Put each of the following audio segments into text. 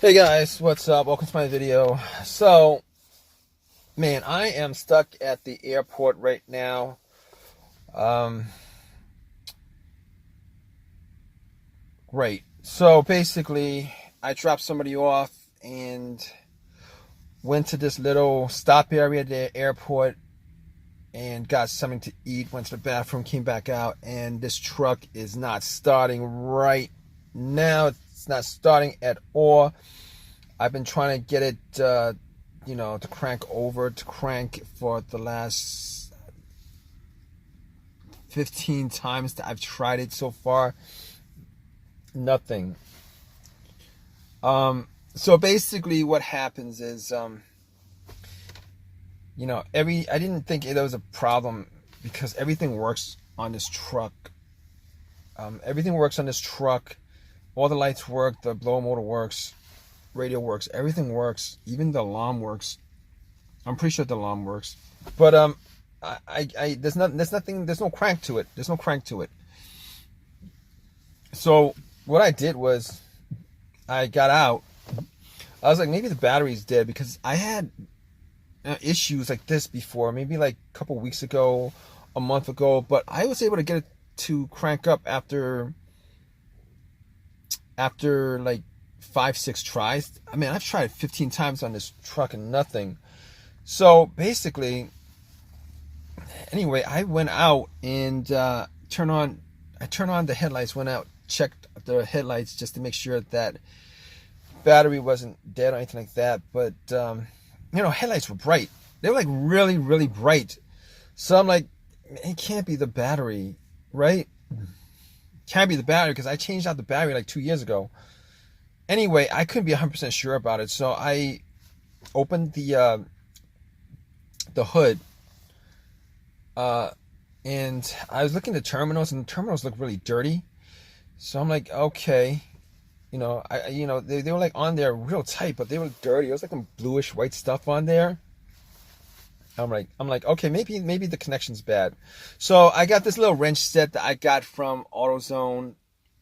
Hey guys, what's up? Welcome to my video. So, man, I am stuck at the airport right now. Um, right. So basically, I dropped somebody off and went to this little stop area at the airport and got something to eat, went to the bathroom, came back out, and this truck is not starting right now. It's not starting at all. I've been trying to get it, to crank for the last 15 times that I've tried it so far. Nothing. So basically what happens is, I didn't think there was a problem because everything works on this truck. Everything works on this truck. All the lights work, the blower motor works, radio works, everything works, even the alarm works. I'm pretty sure the alarm works, but there's no crank to it. There's no crank to it. So what I did was I got out. I was like, maybe the battery's dead, because I had issues like this before, maybe like a couple weeks ago, a month ago, but I was able to get it to crank up after like 5-6 tries. I mean, I've tried 15 times on this truck and nothing. So basically, anyway, I went out and turned on the headlights, went out, checked the headlights just to make sure that battery wasn't dead or anything like that. But headlights were bright. They were like really, really bright. So I'm like, it can't be the battery, right? Can't be the battery, because I changed out the battery like 2 years ago. Anyway, I couldn't be 100% sure about it, so I opened the hood, and I was looking at the terminals, and the terminals look really dirty. So I'm like, okay, they were like on there real tight, but they were dirty. It was like some bluish white stuff on there. I'm like, okay, maybe the connection's bad. So I got this little wrench set that I got from AutoZone,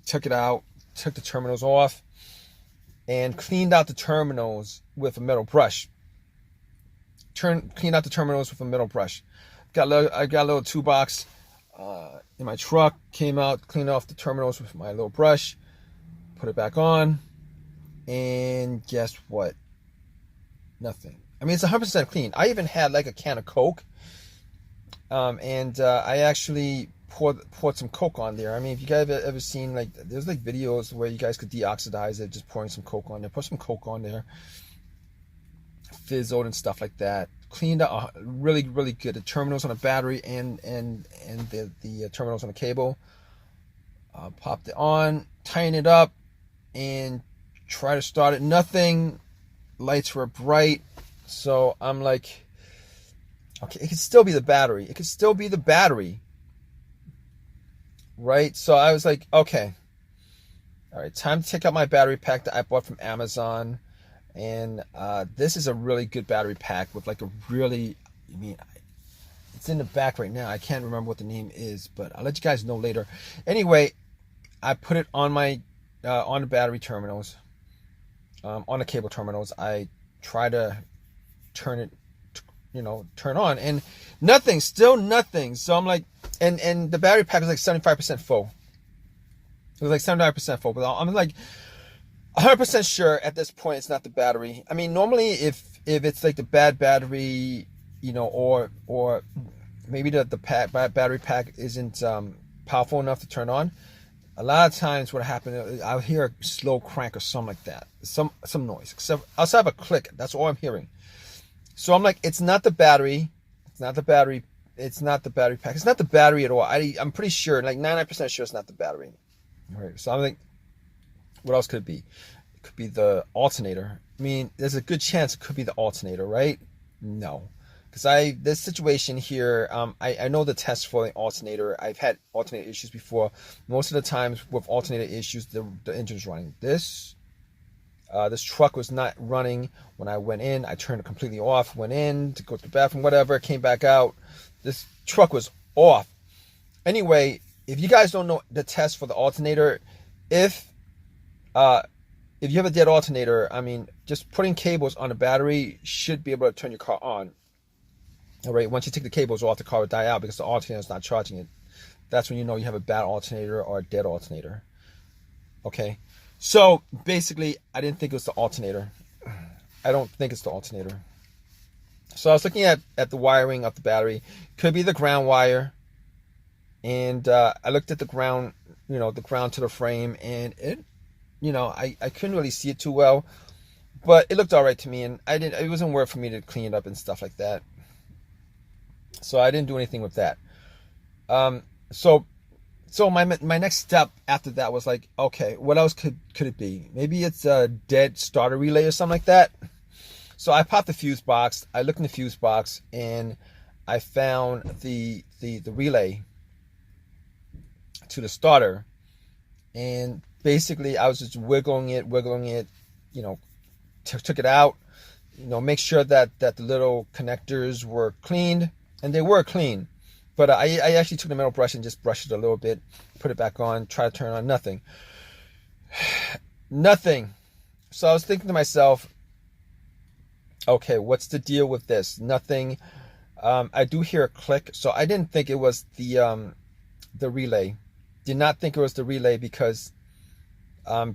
took it out, took the terminals off, and cleaned out the terminals with a metal brush. Cleaned out the terminals with a metal brush. I got a little toolbox in my truck. Came out, cleaned off the terminals with my little brush, put it back on, and guess what? Nothing. I mean, it's 100% clean. I even had like a can of Coke, and I actually poured some Coke on there. I mean, if you guys have ever seen, like, there's like videos where you guys could deoxidize it, just pouring some Coke on there. Put some Coke on there, fizzled and stuff like that. Cleaned out really, really good. The terminals on the battery and the terminals on the cable. Popped it on, tighten it up, and try to start it. Nothing. Lights were bright. So I'm like, okay, it could still be the battery. It could still be the battery. Right? So I was like, okay, all right, time to take out my battery pack that I bought from Amazon. And this is a really good battery pack with like a really, it's in the back right now. I can't remember what the name is, but I'll let you guys know later. Anyway, I put it on my on the battery terminals, on the cable terminals. I try to turn it, turn on, and nothing, still nothing. So I'm like, and the battery pack was like 75% full. It was like 75% full, but I'm like 100% sure at this point it's not the battery. I mean, normally if it's like the bad battery, or maybe the battery pack isn't powerful enough to turn on, a lot of times what happens, I'll hear a slow crank or something like that, some noise. Except outside of a click, that's all I'm hearing. So I'm like, it's not the battery. It's not the battery. It's not the battery pack. It's not the battery at all. I'm pretty sure, like 99% sure it's not the battery. All right. So I'm like, what else could it be? It could be the alternator. I mean, there's a good chance it could be the alternator, right? No. Because this situation here, I know the test for the alternator. I've had alternator issues before. Most of the times with alternator issues, the engine's running. This truck was not running when I went in. I turned it completely off, went in to go to the bathroom, whatever, came back out. This truck was off. Anyway, if you guys don't know the test for the alternator, if if you have a dead alternator, I mean, just putting cables on a battery should be able to turn your car on. All right, once you take the cables off, the car will die out because the alternator is not charging it. That's when you know you have a bad alternator or a dead alternator. Okay, so basically, I didn't think it was the alternator. I don't think it's the alternator. So I was looking at the wiring of the battery. Could be the ground wire. And I looked at the ground, the ground to the frame, and it, I couldn't really see it too well, but it looked all right to me, and it wasn't worth for me to clean it up and stuff like that. So I didn't do anything with that. So my next step after that was like, okay, what else could it be? Maybe it's a dead starter relay or something like that. So I popped the fuse box. I looked in the fuse box, and I found the relay to the starter, and basically I was just wiggling it, took it out, make sure that the little connectors were cleaned, and they were clean. But I actually took the metal brush and just brushed it a little bit, put it back on, try to turn it on, nothing. Nothing. So I was thinking to myself, okay, what's the deal with this? Nothing. I do hear a click, so I didn't think it was the relay. Did not think it was the relay because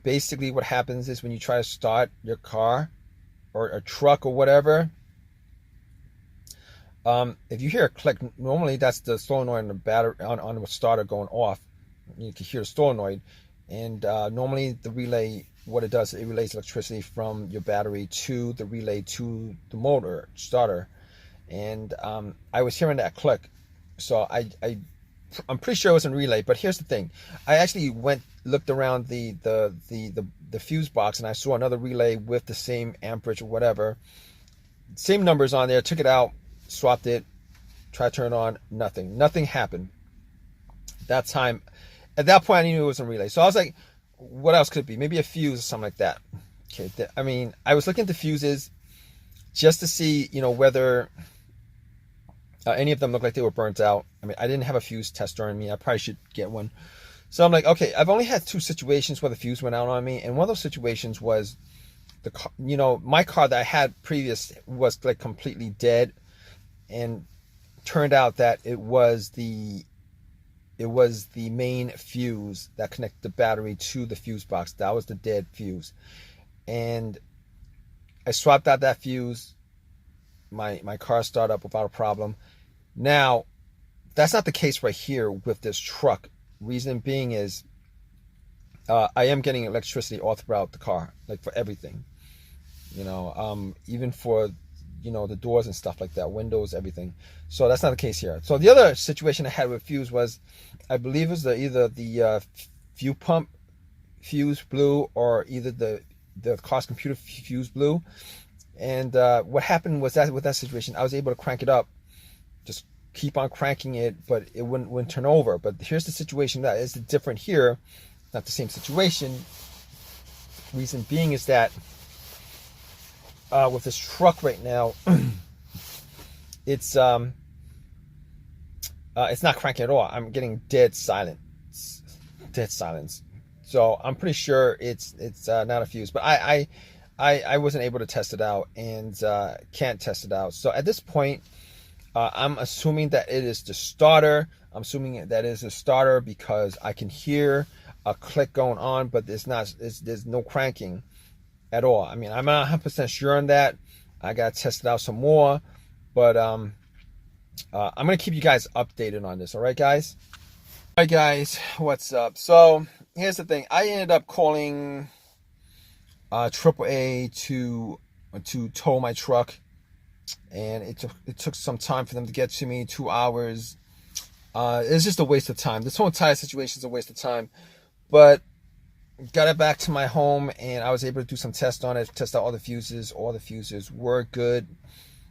basically what happens is when you try to start your car or a truck or whatever, if you hear a click, normally that's the solenoid on the battery on the starter going off. You can hear the solenoid, and normally the relay, what it does, it relays electricity from your battery to the relay to the motor starter. And I was hearing that click, so I'm pretty sure it was a relay. But here's the thing: I actually looked around the fuse box, and I saw another relay with the same amperage or whatever, same numbers on there. Took it out, swapped it, tried to turn it on. Nothing happened. At that point, I knew it was a relay. So I was like, what else could it be? Maybe a fuse or something like that. Okay, I mean, I was looking at the fuses just to see, whether any of them looked like they were burnt out. I mean, I didn't have a fuse tester on me. I probably should get one. So I'm like, okay, I've only had 2 situations where the fuse went out on me, and one of those situations was the car, my car that I had previous was like completely dead, and turned out that it was the main fuse that connected the battery to the fuse box. That was the dead fuse, and I swapped out that fuse. My car started up without a problem. Now, that's not the case right here with this truck. Reason being is I am getting electricity all throughout the car, like for everything. Even for the doors and stuff like that, windows, everything. So that's not the case here. So the other situation I had with fuse was, I believe it was either the fuel pump fuse blew, or either the car's computer fuse blew. And what happened was that with that situation, I was able to crank it up, just keep on cranking it, but it wouldn't turn over. But here's the situation that is different here, not the same situation. Reason being is that with this truck right now, it's not cranking at all. I'm getting dead silence. So I'm pretty sure it's not a fuse, but I wasn't able to test it out, and can't test it out. So at this point, I'm assuming that it is the starter. I'm assuming that it is a starter because I can hear a click going on, but there's no cranking at all. I mean, I'm not 100% sure on that. I got to test it out some more, but I'm going to keep you guys updated on this. All right, guys? All right, guys, what's up? So here's the thing. I ended up calling AAA to tow my truck, and it took some time for them to get to me, 2 hours. It's just a waste of time. This whole entire situation is a waste of time, but got it back to my home, and I was able to do some tests on it, test out all the fuses. All the fuses were good,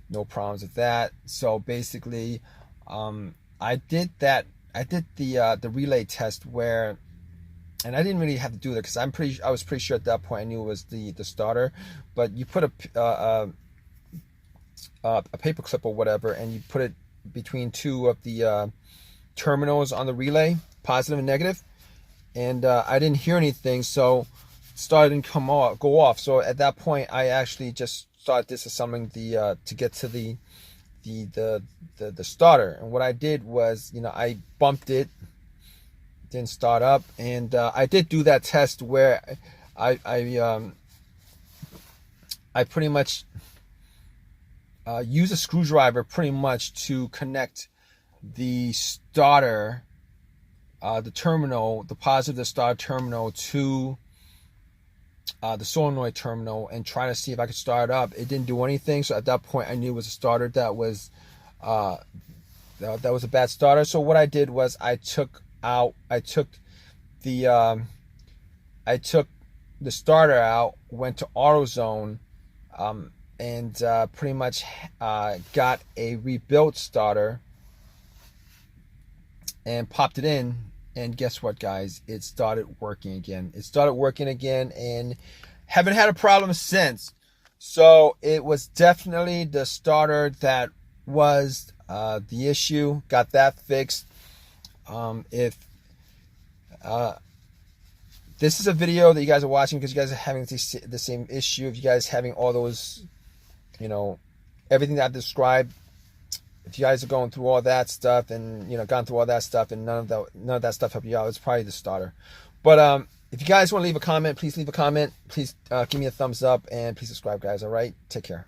no problems with that. So basically, I did the relay test where, and I didn't really have to do that because I was pretty sure at that point I knew it was the starter. But you put a paper clip or whatever, and you put it between 2 of the terminals on the relay, positive and negative. And I didn't hear anything, so starter didn't go off. So at that point, I actually just started disassembling the to get to the starter. And what I did was, I bumped it, didn't start up, and I did do that test where I pretty much use a screwdriver pretty much to connect the starter, the terminal, the positive of the starter terminal to the solenoid terminal, and trying to see if I could start it up. It didn't do anything, so at that point I knew it was a starter that was a bad starter. So what I did was I took the starter out, went to AutoZone, and pretty much got a rebuilt starter and popped it in. And guess what, guys? It started working again. And haven't had a problem since. So it was definitely the starter that was the issue. Got that fixed. If this is a video that you guys are watching because you guys are having the same issue, if you guys having all those, everything that I've described, if you guys are going through all that stuff and gone through all that stuff and none of that stuff helped you out, it's probably the starter. But if you guys want to leave a comment, please leave a comment. Please give me a thumbs up and please subscribe, guys. All right, take care.